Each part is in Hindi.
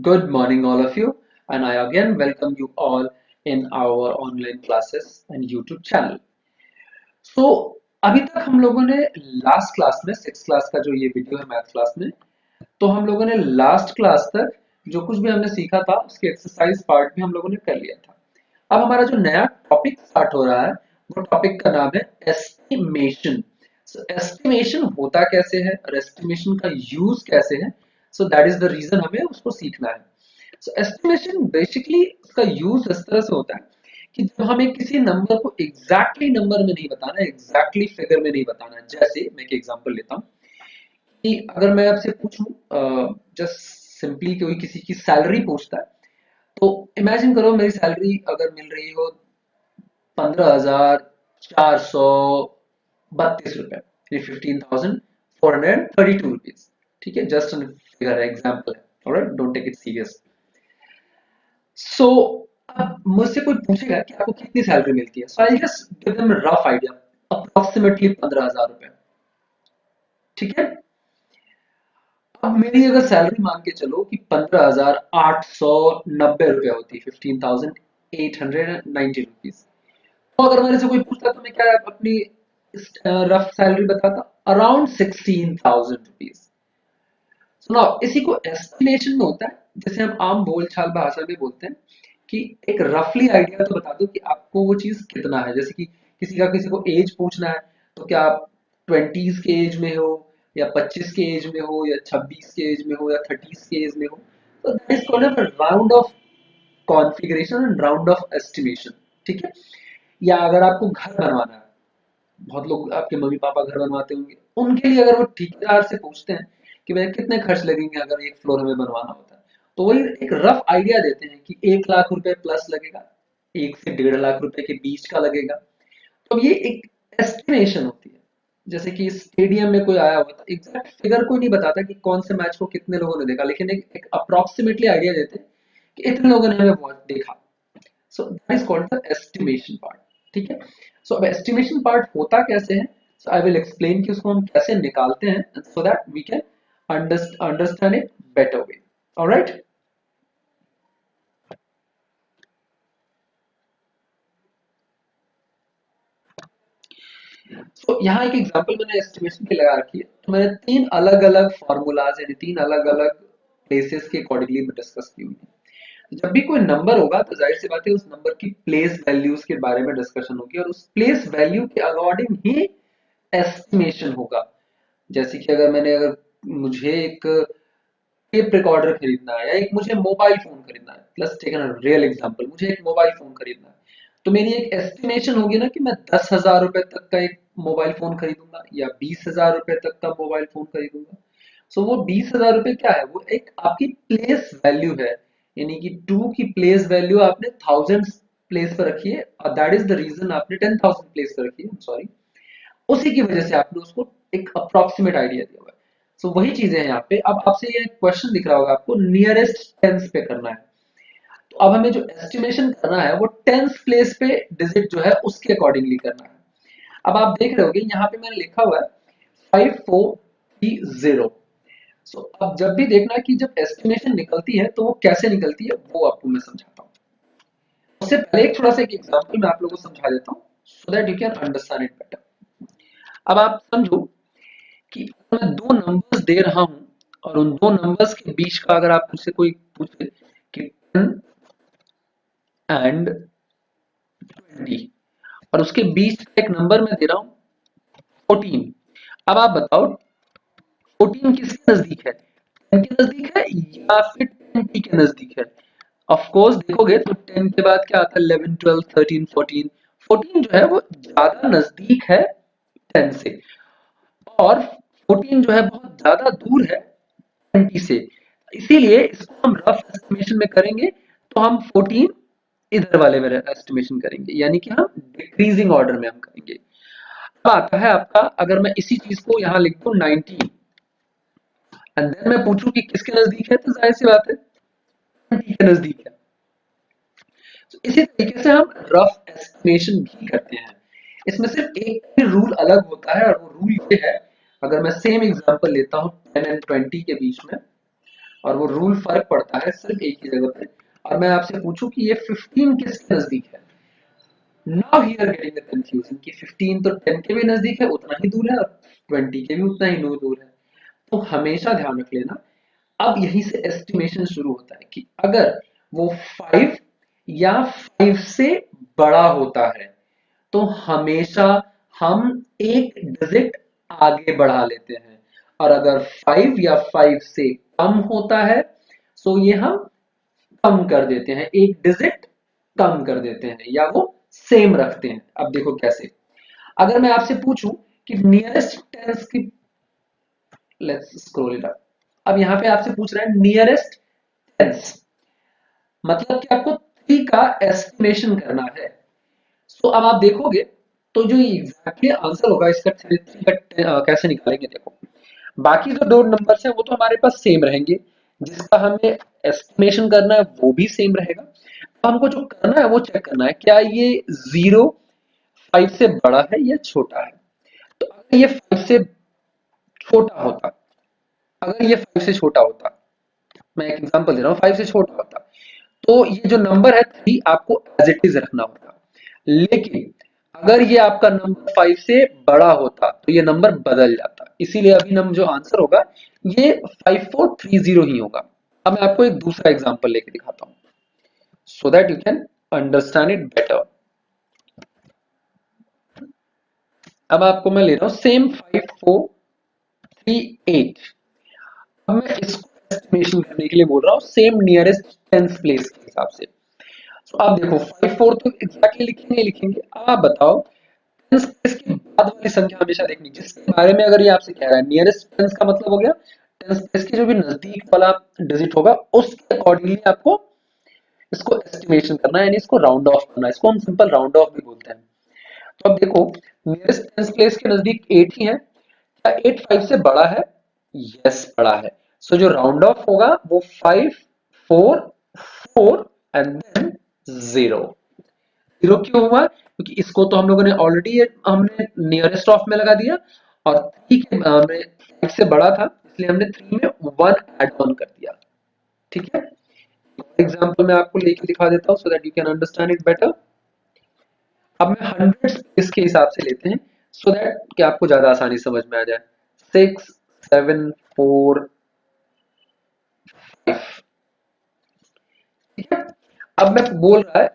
Good morning, all of you, and I again welcome you all in our online classes and YouTube channel. So, अभी तक हम लोगों ने लास्ट क्लास में सिक्स क्लास का जो ये वीडियो है मैथ क्लास में, तो हम लोगों ने लास्ट क्लास तक जो कुछ भी हमने सीखा था उसके एक्सरसाइज पार्ट भी हम लोगों ने कर लिया था। अब हमारा जो नया टॉपिक स्टार्ट हो रहा है वो टॉपिक का नाम है एस्टिमेशन। सो एस्टिमेशन होता कैसे है और एस्टिमेशन का यूज कैसे है, so that is the reason हमें उसको सीखना है। सो एस्टिमेशन बेसिकली उसका यूज इस तरह से होता है कि जब हमें किसी नंबर को एग्जैक्टली नंबर में नहीं बताना, एग्जैक्टली फिगर में नहीं बताना। जैसे मैं एक एग्जांपल लेता हूँ कि अगर मैं आपसे पूछूं, जस्ट सिंपली कोई किसी की सैलरी पूछता है, तो इमेजिन करो मेरी सैलरी अगर मिल रही हो 15,432 रुपए, 15,432 रुपीज। ठीक है, जस्ट फिगर है, एग्जाम्पल है, alright, don't take it serious. So अब मुझसे कोई पूछेगा कि आपको कितनी सैलरी मिलती है, so I just give them rough idea, approximately 15,000 रुपए। ठीक है, अब मेरी अगर सैलरी मान के चलो कि 15,890 रुपए होती, 15,890 रुपीज, तो अगर मेरे से कोई पूछता तो मैं क्या अपनी रफ सैलरी बताता, अराउंड 16,000 रुपीज। सुनो, इसी को एस्टिमेशन में होता है, जैसे हम आम बोलचाल भाषा में बोलते हैं कि एक रफली आइडिया तो बता दो कि आपको वो चीज कितना है। जैसे कि किसी को एज पूछना है, तो क्या आप 20s के एज में हो, या 25 के एज में हो, या 26 के एज में हो, या 30s के एज में हो। तो that is called a round of configuration and round of estimation. ठीक है, या अगर आपको घर बनवाना है, बहुत लोग आपके मम्मी पापा घर बनवाते होंगे, उनके लिए अगर वो ठेकेदार से पूछते हैं कि भैया कितने खर्च लगेंगे अगर एक फ्लोर हमें बनवाना होता है, तो वही एक रफ आइडिया देते हैं कि 1 लाख रुपए प्लस लगेगा, 1 से 1.5 लाख रुपए के बीच का लगेगा। तो ये एक एस्टिमेशन होती है। जैसे कि स्टेडियम में कोई आया हुआ था, एग्जैक्ट फिगर कोई नहीं बताता कि कौन से मैच को कितने लोगों ने देखा, लेकिन एक अप्रोक्सीमेटली आइडिया देते हैं कि इतने लोगों ने हमें देखा। सो that is called the estimation part. ठीक है, सो अब एस्टिमेशन पार्ट होता कैसे है, सो आई विल एक्सप्लेन कि उसको हम कैसे निकालते हैं, so that we can understand it better way. Alright, तो यहाँ एक एग्जांपल मैंने एस्टिमेशन की लगा रखी है। तो मैंने तीन अलग अलग फॉर्मूलाज यानी तीन अलग अलग प्लेसेस के अकॉर्डिंगली डिस्कस की हुई है। जब भी कोई नंबर होगा तो जाहिर सी बात है उस नंबर की प्लेस वैल्यूज के बारे में डिस्कशन होगी, और उस प्लेस वैल्यू के अकॉर्डिंग ही एस्टिमेशन होगा। जैसे कि अगर मुझे एक टेप रिकॉर्डर खरीदना है, या एक मुझे मोबाइल फोन खरीदना है, प्लस टेकन रियल एग्जांपल, मुझे एक मोबाइल फोन खरीदना है, तो मेरी एक एस्टिमेशन होगी ना कि मैं 10,000 रुपए तक का एक मोबाइल फोन खरीदूंगा या 20,000 रुपए तक का मोबाइल फोन खरीदूंगा। सो वो 20,000 रुपए क्या है, वो एक आपकी प्लेस वैल्यू है, यानी कि टू की प्लेस वैल्यू आपने थाउजेंड प्लेस पर रखी है, और दैट इज द रीजन आपने 10,000 प्लेस पर रखी है, सॉरी। उसी की वजह से आपने उसको एक अप्रोक्सीमेट आइडिया दिया हुआ है। सो वही चीजें हैं यहाँ पे। अब आपसे ये क्वेश्चन दिख रहा होगा आपको, नियरेस्ट टेंस पे करना है। तो अब हमें जो एस्टिमेशन करना है वो टेंस प्लेस पे डिजिट जो है उसके अकॉर्डिंगली करना है। अब आप देख रहे होगे यहाँ पे मैंने लिखा हुआ है 5430। सो अब जब भी देखना कि जब एस्टिमेशन निकलती है तो वो कैसे निकलती है वो आपको मैं समझाता हूँ। उससे पहले एक थोड़ा सा एक एग्जांपल मैं आप लोगों को समझा देता हूँ, so that you can understand it better. अब आप समझो कि अगर मैं दो नंबर्स दे रहा हूं, और उन दो नंबर्स के बीच का अगर आप मुझसे कोई पूछे कि 10 एंड 20, और उसके बीच का एक नंबर मैं दे रहा हूं 14, अब आप बताओ 14 किसके नजदीक है, 10 के नजदीक है या फिर 20 के नजदीक है। ऑफ कोर्स देखोगे तो 10 के बाद क्या आता है, 11 12 13 14। 14 जो है वो ज्यादा नजदीक है 10 से, और 14 जो है बहुत ज्यादा दूर है 20 से। इसीलिए इसको हम रफ एस्टिमेशन में करेंगे तो हम 14 इधर वाले में एस्टिमेशन करेंगे, यानी कि हम डिक्रीजिंग ऑर्डर में हम करेंगे। अब आता है आपका, अगर मैं इसी चीज को यहाँ लिख दूं 19, एंड देन मैं पूछूं कि किसके नजदीक है, तो जाहिर सी बात है 20 के नजदीक है। तो इसी तरीके से हम रफ एस्टिमेशन भी करते हैं। इसमें सिर्फ एक ही रूल अलग होता है, और वो रूल ये है, अगर मैं सेम एग्जांपल लेता हूँ 10 एंड 20 के बीच में, और वो रूल फर्क पड़ता है सिर्फ एक ही जगह पे। और मैं आपसे पूछूं कि ये 15 किसके नजदीक है, now here getting the confusion कि 15 तो 10 के भी नजदीक है, उतना ही दूर है, और 20 के भी उतना ही दूर है। तो हमेशा ध्यान रख लेना, अब यहीं से एस्टिमेशन शुरू होता है कि अगर वो 5 या 5 से बड़ा होता है तो हमेशा हम एक डिजिट आगे बढ़ा लेते हैं, और अगर 5 या 5 से कम होता है सो ये हम कम कर देते हैं, एक डिजिट कम कर देते हैं, या वो सेम रखते हैं। अब देखो कैसे, अगर मैं आपसे पूछूं कि नियरेस्ट टेंस की, लेट्स स्क्रॉल इट अप, अब यहां पे आपसे पूछ रहा है नियरेस्ट टेंस, मतलब कि आपको 3 का एस्टिमेशन करना है। तो अब आप देखोगे तो जो एग्जैक्टली आंसर होगा इसका 3 का कैसे निकालेंगे, देखो बाकी जो दो नंबर्स हैं वो तो हमारे पास सेम रहेंगे, जिसका हमें एस्टिमेशन करना है वो भी सेम रहेगा। अब हमको जो करना है वो चेक करना है क्या ये 0 5 से बड़ा है या छोटा है। तो अगर ये 5 से छोटा होता, अगर ये 5 से छोटा होता, मैं एक एग्जांपल दे रहा हूँ, 5 से छोटा होता तो ये जो नंबर है 3 आपको एज इट इज रखना होता। लेकिन अगर ये आपका नंबर 5 से बड़ा होता तो ये नंबर बदल जाता, इसीलिए अभी नंबर जो आंसर होगा ये 5430 ही होगा। अब मैं आपको एक दूसरा एग्जांपल लेके दिखाता हूं so that you can understand it better. अब आपको मैं ले रहा हूं सेम 5438, अब मैं इसको एस्टिमेशन करने के लिए बोल रहा हूं सेम नियरेस्ट टेंथ प्लेस के हिसाब से। तो आप देखो 54 तो एग्जैक्टली लिखेंगे ही लिखेंगे, आप बताओ टेंस प्लेस के बाद वाली संख्या हमेशा देखनी, जिसके बारे में अगर ये आपसे कह रहा है नियरेस्ट टेंस का मतलब हो गया टेंस प्लेस के जो भी नजदीक वाला डिजिट होगा उसके अकॉर्डिंगली आपको इसको एस्टिमेशन करना है, यानी इसको राउंड ऑफ करना है, इसको हम सिंपल राउंड ऑफ भी बोलते हैं। तो अब देखो नियरेस्ट टेंस प्लेस के नजदीक 8 ही है, क्या 8 5 से बड़ा है? यस बड़ा है। सो जो राउंड ऑफ होगा वो 5 4 4 एंड देन 0। 0 क्यों हुआ? क्योंकि इसको तो हम लोगों ने ऑलरेडी हमने नियरेस्ट ऑफ में लगा दिया, और 3 के हमने 5 से बड़ा था इसलिए हमने 3 में 1 ऐड ऑन कर दिया। ठीक है, एग्जांपल मैं आपको लेके दिखा देता हूं so that you can understand it better. अब मैं 100 स्पेस के हिसाब से लेते हैं सो दैट कि आपको ज्यादा आसानी समझ में आ जाए। 6 7 4 5, ठीक है। अब मैं बोल रहा है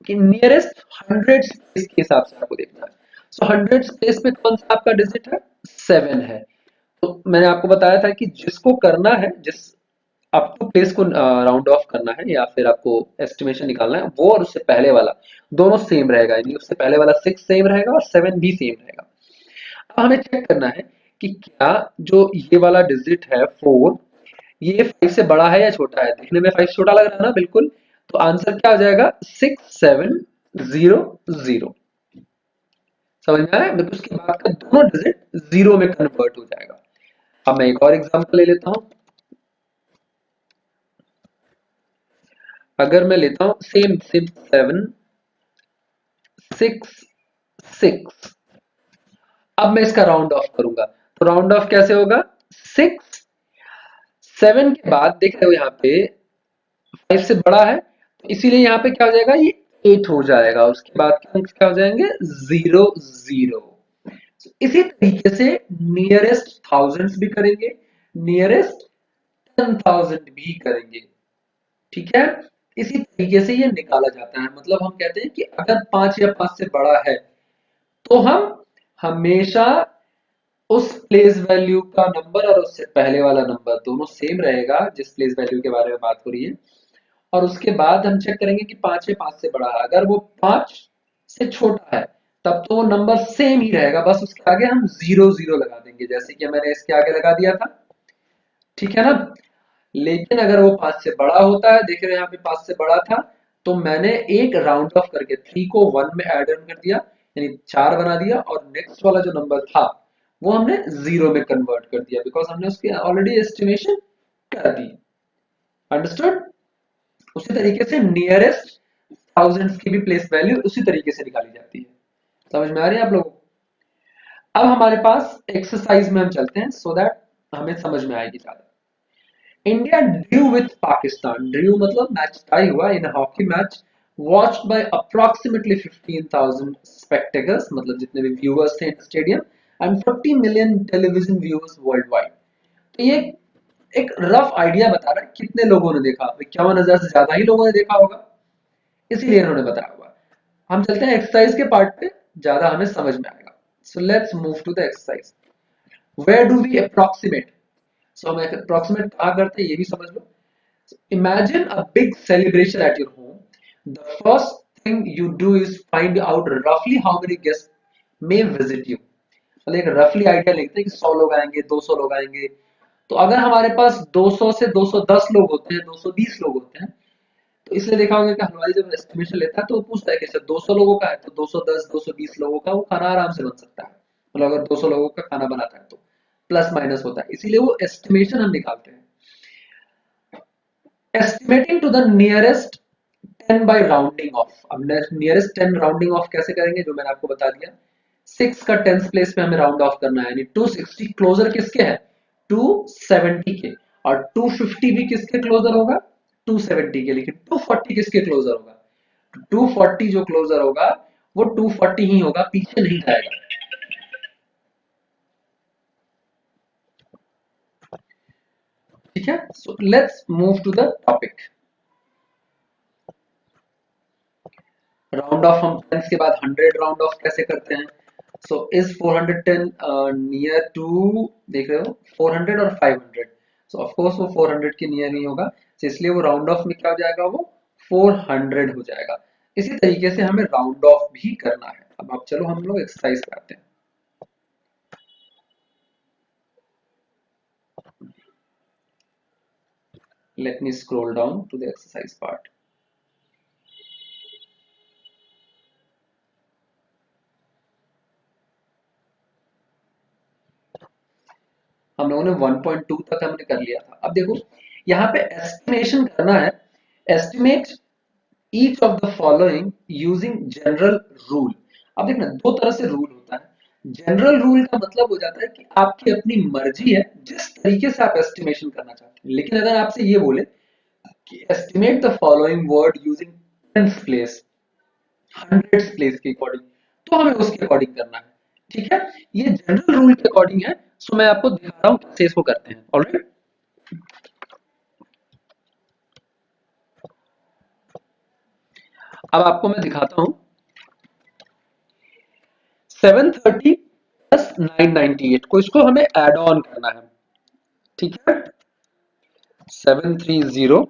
कि नियरेस्ट 100 स्पेस के हिसाब से आपको देखना है। सो 100 स्पेस में कौन सा आपका डिजिट है? 7 है। तो मैंने आपको बताया था कि जिसको करना है, जिस आपको प्लेस को राउंड ऑफ करना है या फिर आपको एस्टिमेशन निकालना है, वो और उससे पहले वाला दोनों सेम रहेगा, यानी उससे पहले वाला 6 सेम रहेगा और 7 भी सेम रहेगा। अब हमें चेक करना है कि क्या जो ये वाला डिजिट है 4 ये 5 से बड़ा है या छोटा है। देखने में 5 छोटा लग रहा है ना, बिल्कुल। तो आंसर क्या हो जाएगा? 6700। समझ में आया? मतलब उसके बाद का दोनों डिजिट 0 में कन्वर्ट हो जाएगा। अब मैं एक और एग्जांपल ले लेता हूं। अगर मैं लेता हूं सेम सेम 7 6 6, अब मैं इसका राउंड ऑफ करूंगा तो राउंड ऑफ कैसे होगा? 6 7 के बाद देख रहे हो यहाँ पे 5 से बड़ा है तो इसीलिए यहाँ पे क्या हो जाएगा, ये 8 हो जाएगा, उसके बाद के अंक क्या हो जाएंगे? 0 0। इसी तरीके से नियरेस्ट थाउजेंड्स भी करेंगे, नियरेस्ट 10,000 भी करेंगे। ठीक है, इसी तरीके से ये निकाला जाता है। मतलब हम कहते हैं कि अगर 5 या 5 से बड़ा है तो हम हमेशा उस प्लेस वैल्यू का नंबर और उससे पहले वाला नंबर दोनों सेम रहेगा जिस प्लेस वैल्यू के बारे में बात हो रही है, और उसके बाद हम चेक करेंगे कि 5 या 5 से बड़ा है। अगर वो 5 से छोटा है तब तो वो नंबर सेम ही रहेगा, बस उसके आगे हम 0 0 लगा देंगे, जैसे कि मैंने इसके आगे लगा दिया था। ठीक है ना? लेकिन अगर वो 5 से बड़ा होता है, देख रहे हैं यहाँ पे 5 से बड़ा था, तो मैंने एक राउंड ऑफ करके 3 को 1 में ऐड ऑन कर दिया, यानी 4 बना दिया, और नेक्स्ट वाला जो नंबर था वो हमने 0 में कन्वर्ट कर दिया, बिकॉज हमने उसकी ऑलरेडी एस्टिमेशन कर दी। अंडरस्टूड? उसी तरीके से नियरेस्ट थाउजेंड्स की भी प्लेस वैल्यू उसी तरीके से निकाली जाती है। समझ में आ रही है आप लोगों को? अब हमारे पास एक्सरसाइज में हम चलते हैं सो दैट हमें समझ में आएगी ज्यादा। India drew with Pakistan, drew मतलब मैच टाई हुआ in hockey match watched by approximately 15,000 spectators, मतलब जितने भी व्यूअर्स थे in stadium, and 40 million television viewers worldwide. तो ये एक रफ आइडिया बता रहा है कितने लोगों ने देखा, 51,000 से ज्यादा ही लोगों ने देखा होगा, इसीलिए इन्होंने बताया होगा। हम चलते हैं एक्सरसाइज के पार्ट पे, ज्यादा हमें समझ में आएगा। So let's move to the exercise. Where do we approximate? So हम अप्रॉक्सीमेट कहाँ करते हैं ये भी समझ लो। Imagine a big celebration at your home. The first thing you do is find out roughly how many guests may visit you. मतलब एक रफली आइडिया लेते हैं कि 100 लोग आएंगे, 200 लोग आएंगे। तो अगर हमारे पास 200 से 210 लोग होते हैं, 220 लोग होते हैं, तो इसलिए देखा होगा कि हलवाई जब एस्टिमेशन लेता है तो वो पूछता है कि सर 200 लोगों का है तो 210 220 लोगों का वो खाना आराम से बन सकता है। मतलब अगर 200 लोगों का खाना बनाता है तो प्लस माइनस होता है, इसीलिए वो एस्टिमेशन हम निकालते हैं। Estimating to the nearest 10 by rounding off. अब नियरेस्ट 10 राउंडिंग ऑफ कैसे करेंगे, जो मैंने आपको बता दिया। 6 का 10th प्लेस पे हमें राउंड ऑफ करना है, यानी 260 क्लोजर किसके है, 270 के, और 250 भी किसके क्लोजर होगा, 270 के। लेकिन 240 किसके क्लोजर होगा, 240 जो क्लोजर होगा वो 240 ही होगा, पीछे नहीं जाएगा। ठीक है, so let's move to the topic. Round off हम 10 के बाद 100 राउंड ऑफ कैसे करते हैं। सो इज 410 नियर टू, देख रहे हो 400 और 500, सो ऑफ कोर्स वो 400 के नियर नहीं होगा, तो इसलिए वो राउंड ऑफ में क्या हो जाएगा, वो 400 हो जाएगा। इसी तरीके से हमें राउंड ऑफ भी करना है। अब चलो हम लोग एक्सरसाइज करते हैं। Let me scroll down to the exercise part. हम लोगों ने 1.2 तक हमने कर लिया था। अब देखो यहाँ पे एस्टिमेशन करना है। Estimate each of the following using general rule. अब देखना दो तरह से रूल होता है। जनरल रूल का मतलब हो जाता है कि आपकी अपनी मर्जी है जिस तरीके से आप एस्टिमेशन करना चाहते हैं। लेकिन अगर आपसे ये बोले कि estimate the following word using tenth place, 100th place के अकॉर्डिंग, तो हमें उसके अकॉर्डिंग करना है। ठीक है, ये जनरल रूल के अकॉर्डिंग है। सो मैं आपको दिखा रहा हूँ कैसे इसको करते हैं। ऑलराइट, अब आपको मैं दिखाता हूँ। 730 प्लस 998 को, इसको हमें एड ऑन करना है। ठीक है, 730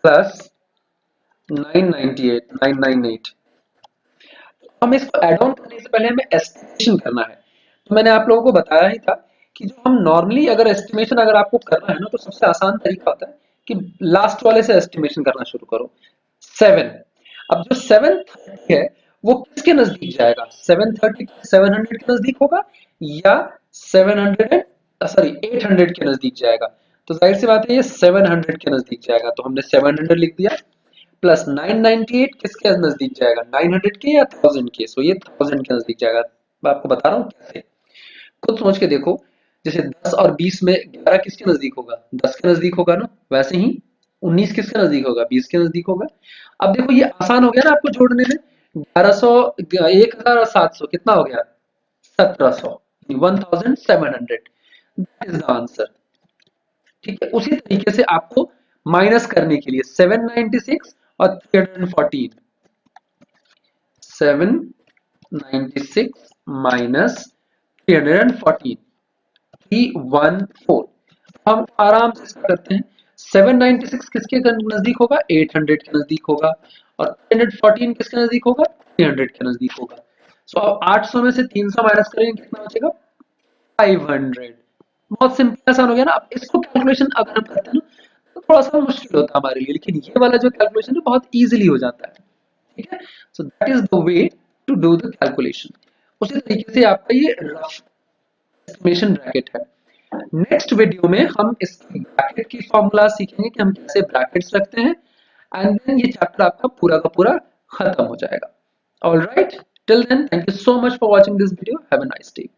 प्लस 998 हमें इसको एड ऑन करने से पहले हमें एस्टिमेशन करना है। तो मैंने आप लोगों को बताया ही था कि जो हम नॉर्मली अगर एस्टिमेशन अगर आपको करना है ना, तो सबसे आसान तरीका होता है कि लास्ट वाले से एस्टिमेशन करना शुरू करो। 7, अब जो 730 है वो किसके नजदीक जाएगा, 730 700 के नजदीक होगा या 700 सॉरी 800 के नजदीक जाएगा। तो जाहिर सी बात है ये 700 के नजदीक जाएगा, तो हमने 700 लिख दिया। प्लस 998 किसके नजदीक जाएगा, 900 के या 1000 के, सो ये 1000 के नजदीक जाएगा। मैं आपको बता रहा हूँ कैसे, खुद सोच के देखो। जैसे 10 और 20 में 11 किसके नजदीक होगा, 10 के नजदीक होगा ना, वैसे ही 19 किसके नजदीक होगा, 20 के नजदीक होगा। अब देखो ये आसान हो गया ना आपको जोड़ने में। 1100 1700 कितना हो गया, 1700, 1700, दैट इज द आंसर। ठीक है, उसी तरीके से आपको माइनस करने के लिए 796 और 314, 796 माइनस 314, 314। हम आराम से इसका करते हैं। 796 किसके नजदीक होगा, 800 के नजदीक होगा, और 314 किसके नजदीक होगा, 300 के नजदीक होगा। सो अब 800 में से 300 माइनस करेंगे कितना बचेगा, 500। बहुत सिंपल आसान हो गया ना। अब इसको कैलकुलेशन अगर हम करते हैं ना तो थोड़ा सा मुश्किल होता है हमारे लिए, लेकिन ये वाला जो कैलकुलेशन है बहुत इजीली हो जाता है। ठीक है, so that is the way to do the calculation. उसी तरीके से आपका ये रफ एस्टिमेशन ब्रैकेट है। नेक्स्ट वीडियो में हम इस ब्रैकेट की फॉर्मूला सीखेंगे कि हम कैसे ब्रैकेट्स रखते हैं, एंड देन ये चैप्टर आपका पूरा का पूरा खत्म हो जाएगा। Alright, till then thank you so much for watching this video, have a nice day.